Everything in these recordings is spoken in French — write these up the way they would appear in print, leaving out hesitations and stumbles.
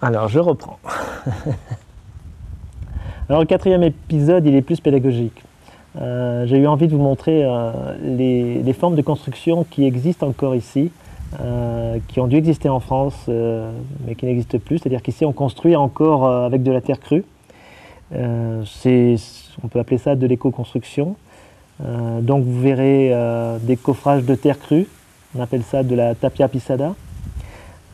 Alors, je reprends. Alors, le quatrième épisode, il est plus pédagogique. J'ai eu envie de vous montrer les formes de construction qui existent encore ici, qui ont dû exister en France, mais qui n'existent plus. C'est-à-dire qu'ici, on construit encore avec de la terre crue. On peut appeler ça de l'éco-construction. Donc, vous verrez des coffrages de terre crue. On appelle ça de la tapia pisada.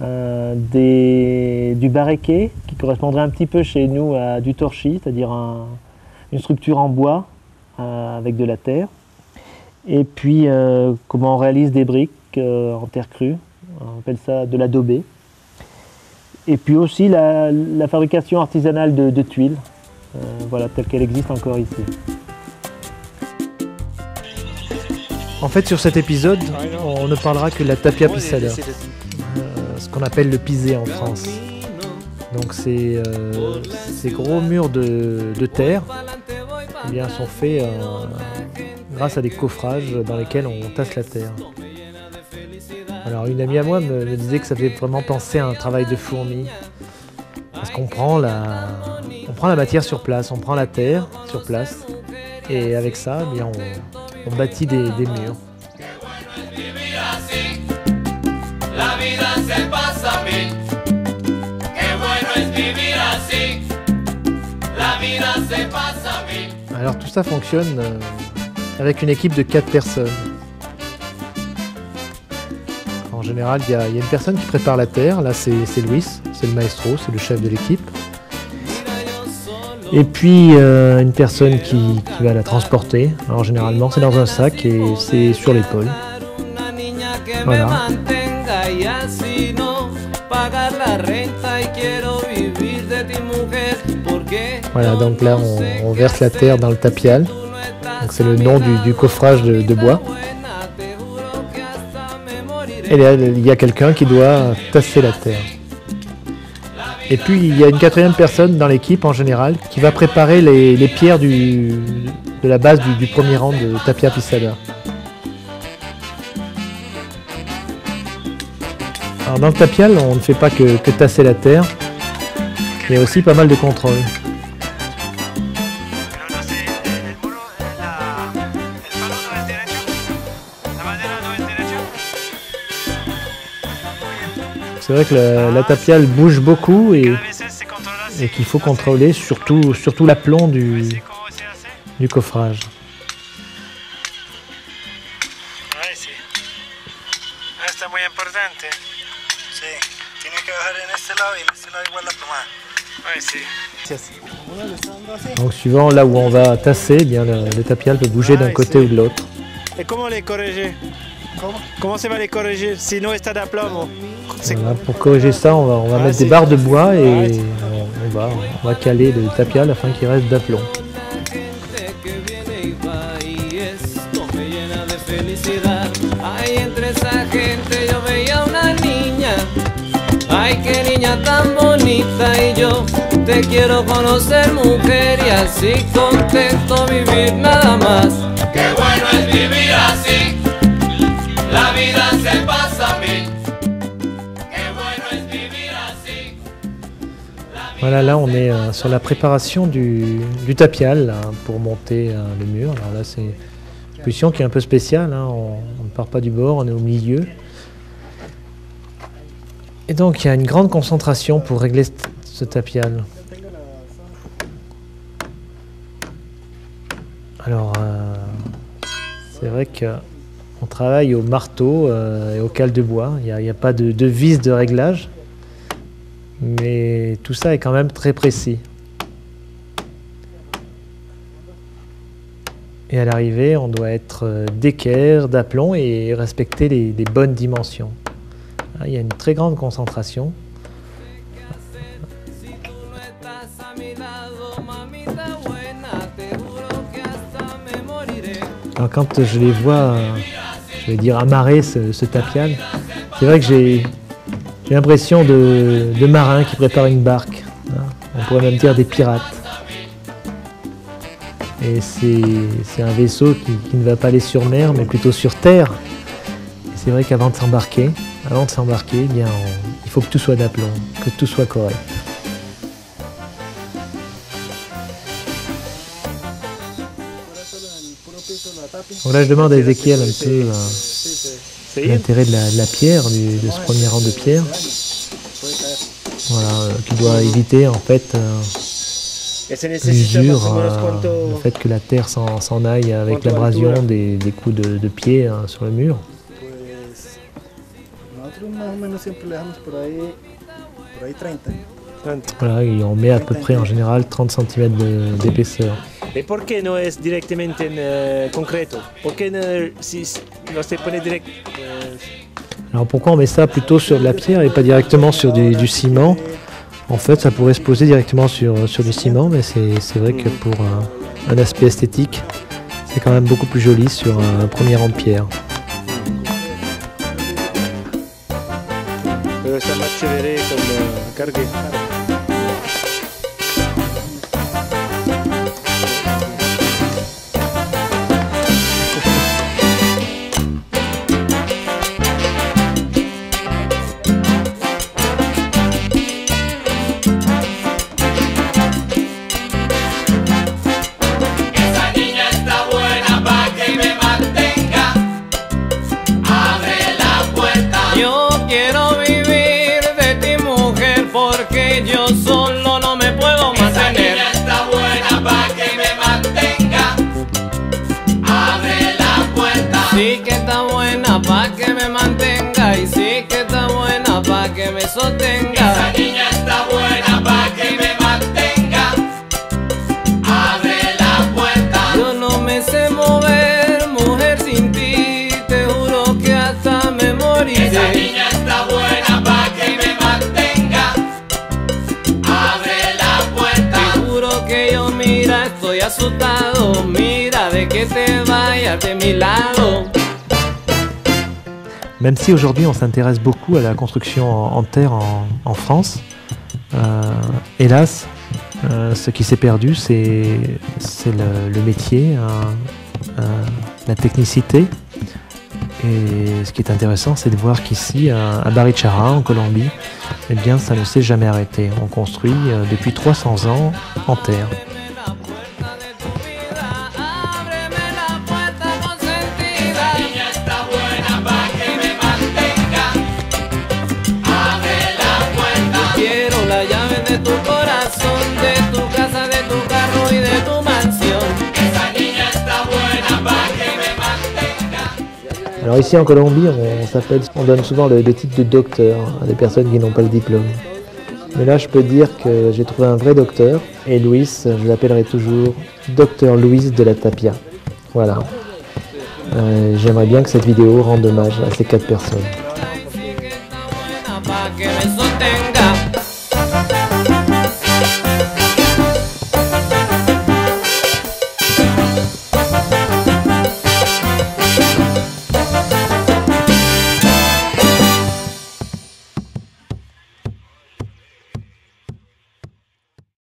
Du baréqué, qui correspondrait un petit peu chez nous à du torchis, c'est-à-dire une structure en bois avec de la terre. Et puis comment on réalise des briques en terre crue, on appelle ça de l'adobé. Et puis aussi la fabrication artisanale de tuiles, voilà, telle qu'elle existe encore ici. En fait, sur cet épisode, on ne parlera que de la tapia pisada, ce qu'on appelle le pisé en France. Donc ces gros murs de terre eh bien, sont faits grâce à des coffrages dans lesquels on tasse la terre. Alors une amie à moi me disait que ça faisait vraiment penser à un travail de fourmi, parce qu'on prend la matière sur place, on prend la terre sur place, et avec ça, eh bien, on bâtit des murs. Alors tout ça fonctionne avec une équipe de 4 personnes. En général, il y a une personne qui prépare la terre, là c'est Luis, c'est le maestro, c'est le chef de l'équipe. Et puis une personne qui va la transporter. Alors généralement c'est dans un sac et c'est sur l'épaule. Voilà. Voilà, donc là on verse la terre dans le tapial. Donc c'est le nom du coffrage de bois. Et là il y a quelqu'un qui doit tasser la terre. Et puis il y a une 4e personne dans l'équipe en général qui va préparer les pierres de la base du premier rang de tapia pisada. Alors dans le tapial, on ne fait pas que tasser la terre, il y a aussi pas mal de contrôle. C'est vrai que la tapiale bouge beaucoup et qu'il faut contrôler surtout l'aplomb du coffrage. Donc suivant là où on va tasser, eh bien le tapial peut bouger d'un côté ou de l'autre. Et comment les corriger? Comment ça va les corriger? Sinon, il est à plomo. Voilà, pour corriger ça, on va mettre des barres de bois et on va caler le tapial afin qu'il reste d'aplomb. Ay, qué niña tan bonita y yo te quiero conocer, mujer, y así contento vivir nada más. Qué bueno es vivir así, la vida se pasa mil. Qué bueno es vivir así. Voilà, là on est sur la préparation du tapial là, pour monter le mur. Alors là c'est une position qui est un peu spéciale, hein. On ne part pas du bord, on est au milieu. Et donc il y a une grande concentration pour régler ce tapial. Alors c'est vrai qu'on travaille au marteau et au cale de bois. Il n'y a pas de vis de réglage, mais tout ça est quand même très précis. Et à l'arrivée, on doit être d'équerre, d'aplomb et respecter les bonnes dimensions. Il y a une très grande concentration. Alors quand je les vois, je vais dire amarrer ce tapial, c'est vrai que j'ai l'impression de marins qui préparent une barque. On pourrait même dire des pirates. Et c'est un vaisseau qui ne va pas aller sur mer, mais plutôt sur terre. Et c'est vrai qu'avant de s'embarquer, eh bien, il faut que tout soit d'aplomb, que tout soit correct. Donc là, je demande à Ezequiel un peu l'intérêt de la pierre, de ce premier rang de pierre. Voilà, qu'il doit éviter en fait l'usure, le fait que la terre s'en aille avec l'abrasion des coups de pied sur le mur. Voilà, et on met à peu près en général 30 cm d'épaisseur. Et pourquoi no es directamente concreto? Pourquoi no se pone direct? Alors pourquoi on met ça plutôt sur de la pierre et pas directement sur du ciment? En fait, ça pourrait se poser directement sur du ciment, mais c'est vrai que pour un aspect esthétique, c'est quand même beaucoup plus joli sur un premier rang de pierre. Ça marcherait comme cargué. Porque yo solo no me puedo mantener. Esa niña está buena pa' que me mantenga. Abre la puerta. Sí que está buena pa' que me mantenga. Y sí que está buena pa' que me sostenga. Esa niña está buena pa' que me mantenga. Abre la puerta. Yo no me sé mover, mujer, sin ti. Te juro que hasta me moriré. Esa niña está buena pa' que me mantenga. Mira, estoy asustado, mira de que te vayas de mi lado. Même si aujourd'hui on s'intéresse beaucoup à la construction en terre en France, hélas, ce qui s'est perdu, c'est le métier, la technicité. Et ce qui est intéressant, c'est de voir qu'ici, à Barichara, en Colombie, eh bien, ça ne s'est jamais arrêté. On construit depuis 300 ans en terre. Alors ici en Colombie, on donne souvent le titre de docteur à des personnes qui n'ont pas le diplôme. Mais là, je peux dire que j'ai trouvé un vrai docteur, et Luis, je l'appellerai toujours Docteur Luis de la Tapia. Voilà. J'aimerais bien que cette vidéo rende hommage à ces 4 personnes.